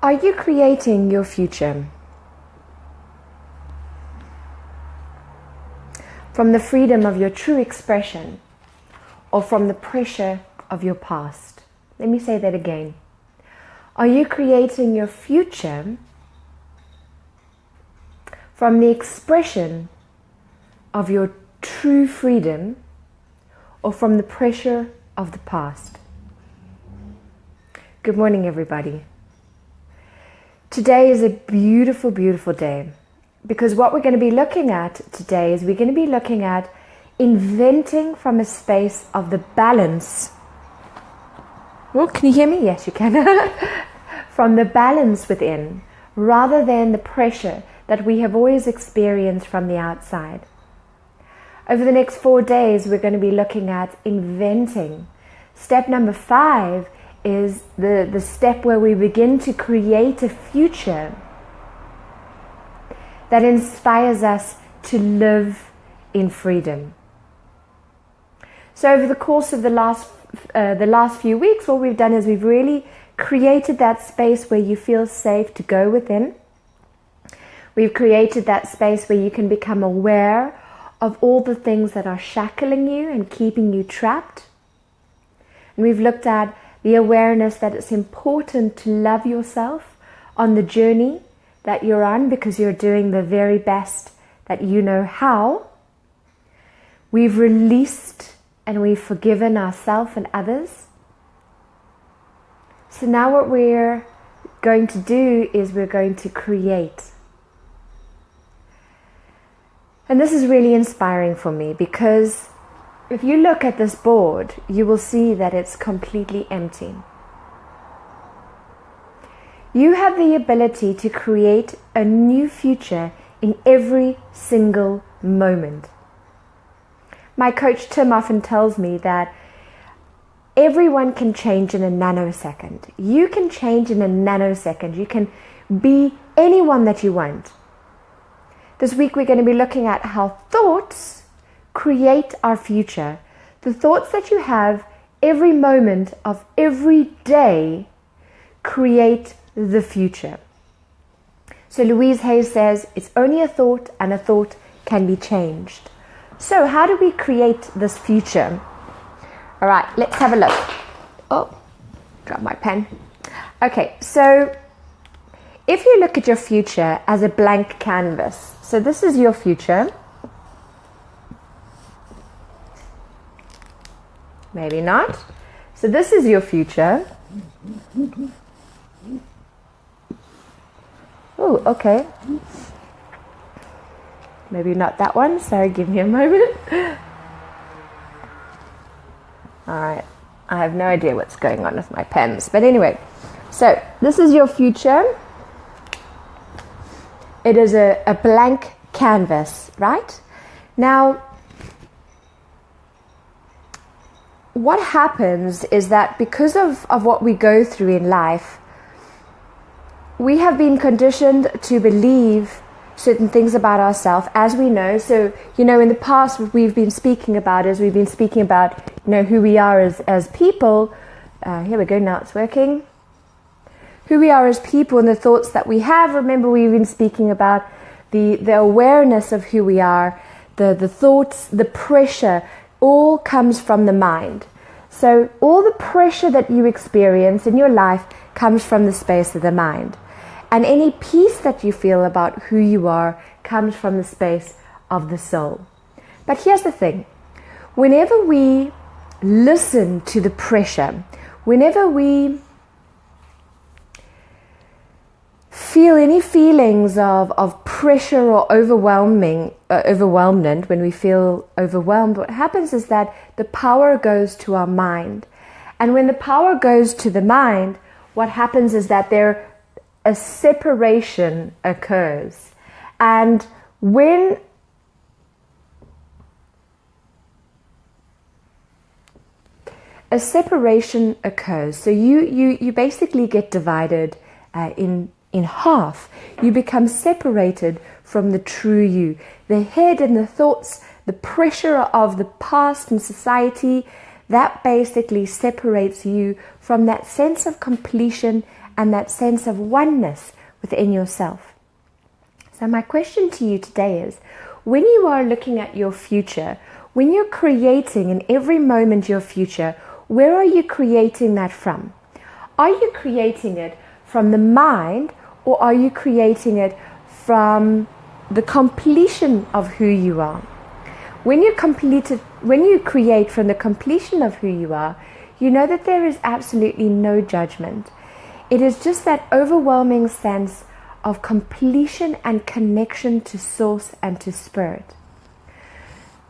Are you creating your future from the freedom of your true expression or from the pressure of your past? Let me say that again. Are you creating your future from the expression of your true freedom or from the pressure of the past? Good morning, everybody. Today is a beautiful, beautiful day, because what we're going to be looking at today is we're going to be looking at inventing from a space of the balance. Oh, can you hear me? Yes, you can. From the balance within, rather than the pressure that we have always experienced from the outside. Over the next 4 days, we're going to be looking at inventing. Step number 5 is the step where we begin to create a future that inspires us to live in freedom. So over the course of the last few weeks, what we've done is we've really created that space where you feel safe to go within. We've created that space where you can become aware of all the things that are shackling you and keeping you trapped. And we've looked at the awareness that it's important to love yourself on the journey that you're on, because you're doing the very best that you know how. We've released and we've forgiven ourselves and others. So now what we're going to do is we're going to create. And this is really inspiring for me, because if you look at this board, you will see that it's completely empty. You have the ability to create a new future in every single moment. My coach Tim often tells me that everyone can change in a nanosecond. You can change in a nanosecond. You can be anyone that you want. This week we're going to be looking at how thoughts create our future. The thoughts that you have every moment of every day create the future. So Louise Hay says it's only a thought, and a thought can be changed. So how do we create this future? All right, let's have a look. Oh, dropped my pen. Okay, so if you look at your future as a blank canvas, so this is your future. Maybe not. So this is your future. Oh, okay. Maybe not that one. Sorry, give me a moment. All right. I have no idea what's going on with my pens. But anyway, so this is your future. It is a blank canvas, right? Now, what happens is that because of what we go through in life, we have been conditioned to believe certain things about ourselves, as we know. So, in the past, what we've been speaking about who we are as people. Here we go, now it's working. Who we are as people and the thoughts that we have. Remember, we've been speaking about the awareness of who we are, the thoughts, the pressure, all comes from the mind. So all the pressure that you experience in your life comes from the space of the mind. And any peace that you feel about who you are comes from the space of the soul. But here's the thing. Whenever we listen to the pressure, whenever we feel any feelings of pressure or overwhelmment, when we feel overwhelmed, what happens is that the power goes to our mind. And when the power goes to the mind, what happens is that a separation occurs. And when a separation occurs, so you basically get divided in half. You become separated from the true you. The head and the thoughts, the pressure of the past and society, that basically separates you from that sense of completion and that sense of oneness within yourself. So my question to you today is, when you are looking at your future, when you're creating in every moment your future, where are you creating that from? Are you creating it from the mind, or are you creating it from the completion of who you are? When you create from the completion of who you are, you know that there is absolutely no judgment. It is just that overwhelming sense of completion and connection to source and to spirit.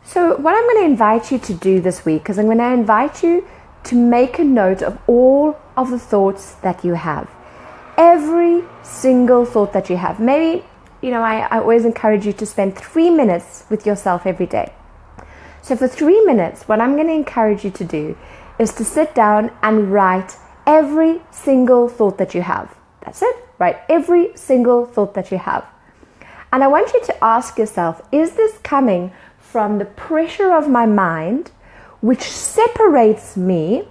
So what I'm going to invite you to do this week is I'm going to invite you to make a note of all of the thoughts that you have. Every single thought that you have. Maybe, I always encourage you to spend 3 minutes with yourself every day. So for 3 minutes, what I'm going to encourage you to do is to sit down and write every single thought that you have. That's it. Write every single thought that you have. And I want you to ask yourself, is this coming from the pressure of my mind, which separates me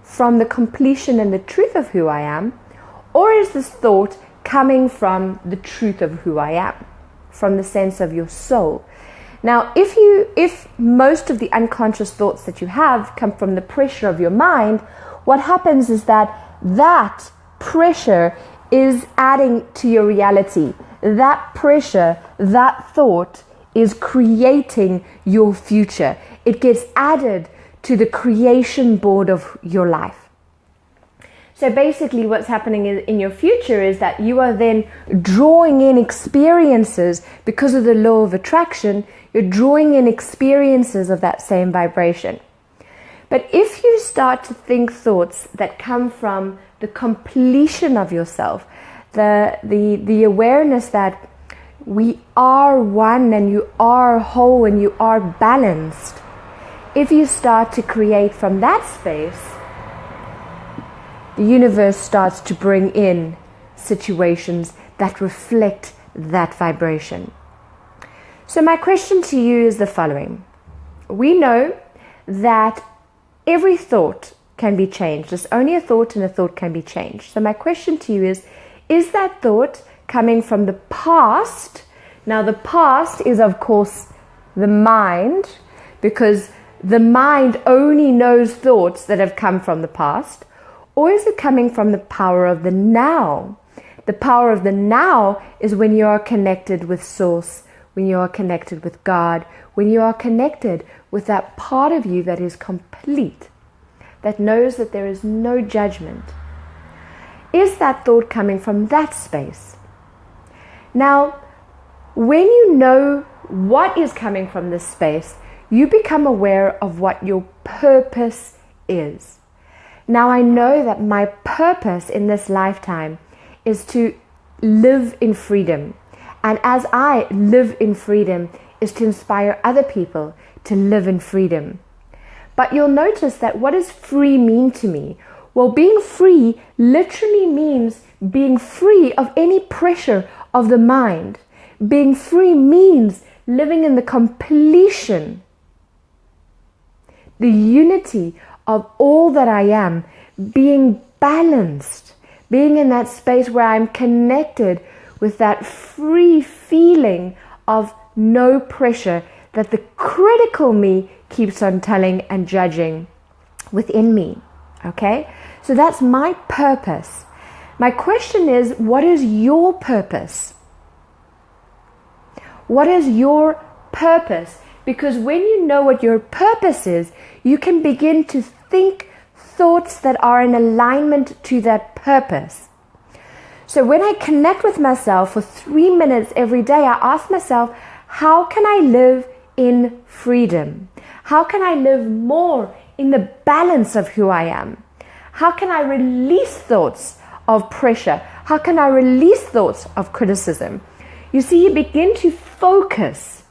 from the completion and the truth of who I am? Or is this thought coming from the truth of who I am, from the sense of your soul? Now, if most of the unconscious thoughts that you have come from the pressure of your mind, what happens is that pressure is adding to your reality. That pressure, that thought is creating your future. It gets added to the creation board of your life. So basically what's happening in your future is that you are then drawing in experiences because of the law of attraction. You're drawing in experiences of that same vibration. But if you start to think thoughts that come from the completion of yourself, the awareness that we are one and you are whole and you are balanced, if you start to create from that space, the universe starts to bring in situations that reflect that vibration. So my question to you is the following. We know that every thought can be changed. There's only a thought, and a thought can be changed. So my question to you is that thought coming from the past? Now the past is of course the mind, because the mind only knows thoughts that have come from the past. Or is it coming from the power of the now? The power of the now is when you are connected with Source, when you are connected with God, when you are connected with that part of you that is complete, that knows that there is no judgment. Is that thought coming from that space? Now, when you know what is coming from this space, you become aware of what your purpose is. Now I know that my purpose in this lifetime is to live in freedom. And as I live in freedom is to inspire other people to live in freedom. But you'll notice that what does free mean to me? Well, being free literally means being free of any pressure of the mind. Being free means living in the completion, the unity of all that I am, being balanced, being in that space where I'm connected with that free feeling of no pressure that the critical me keeps on telling and judging within me. Okay? So that's my purpose. My question is, what is your purpose? What is your purpose? Because when you know what your purpose is, you can begin to think thoughts that are in alignment to that purpose. So when I connect with myself for 3 minutes every day, I ask myself, how can I live in freedom? How can I live more in the balance of who I am? How can I release thoughts of pressure? How can I release thoughts of criticism? You see, you begin to focus.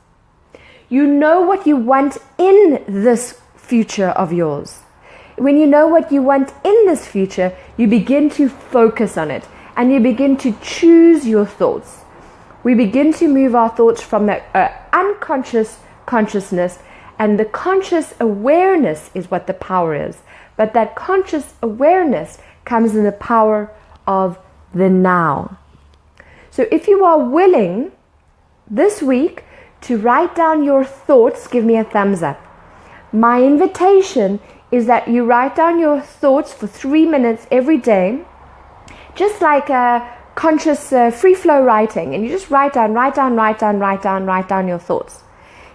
You know what you want in this future of yours. When you know what you want in this future, you begin to focus on it and you begin to choose your thoughts. We begin to move our thoughts from the unconscious consciousness, and the conscious awareness is what the power is. But that conscious awareness comes in the power of the now. So if you are willing this week to write down your thoughts, give me a thumbs up. My invitation is that you write down your thoughts for 3 minutes every day, just like a conscious free flow writing, and you just write down your thoughts.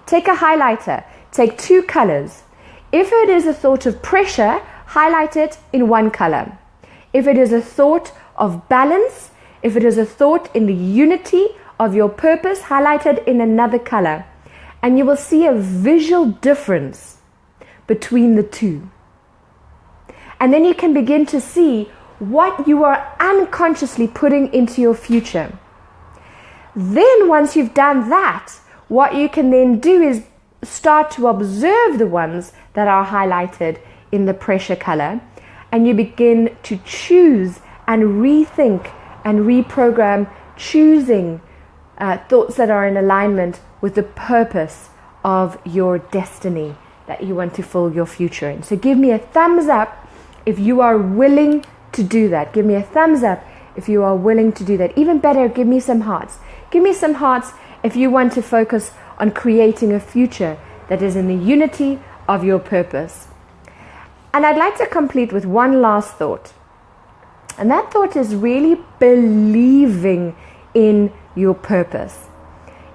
Take a highlighter, take 2 colors. If it is a thought of pressure, highlight it in 1 color. If it is a thought of balance, if it is a thought in the unity of your purpose, highlight it in another color. And you will see a visual difference between the 2. And then you can begin to see what you are unconsciously putting into your future. Then once you've done that, what you can then do is start to observe the ones that are highlighted in the pressure color, and you begin to choose and rethink and reprogram, choosing thoughts that are in alignment with the purpose of your destiny that you want to fill your future in. So give me a thumbs up if you are willing to do that. Give me a thumbs up if you are willing to do that. Even better, give me some hearts. Give me some hearts if you want to focus on creating a future that is in the unity of your purpose. And I'd like to complete with one last thought. And that thought is really believing in your purpose.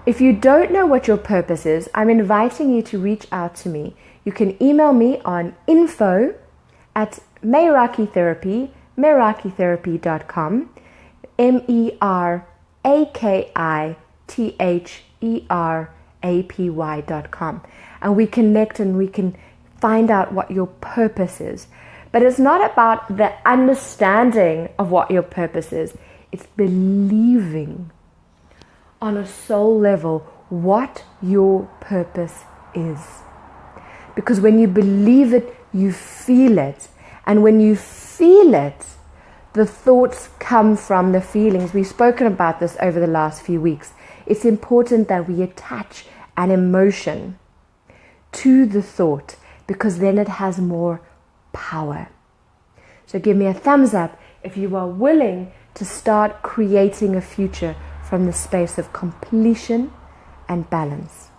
If you don't know what your purpose is, I'm inviting you to reach out to me. You can email me on info@merakitherapy.com, merakitherapy.com, and we connect and we can find out what your purpose is. But it's not about the understanding of what your purpose is. It's believing on a soul level what your purpose is. Because when you believe it, you feel it. And when you feel it, the thoughts come from the feelings. We've spoken about this over the last few weeks. It's important that we attach an emotion to the thought, because then it has more power. So give me a thumbs up if you are willing to start creating a future from the space of completion and balance.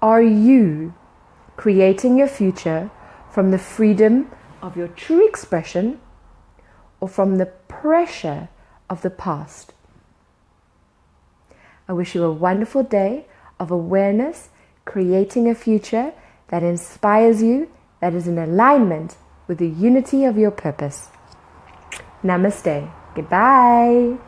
Are you creating your future from the freedom of your true expression, or from the pressure of the past? I wish you a wonderful day of awareness, creating a future that inspires you, that is in alignment with the unity of your purpose. Namaste. Goodbye.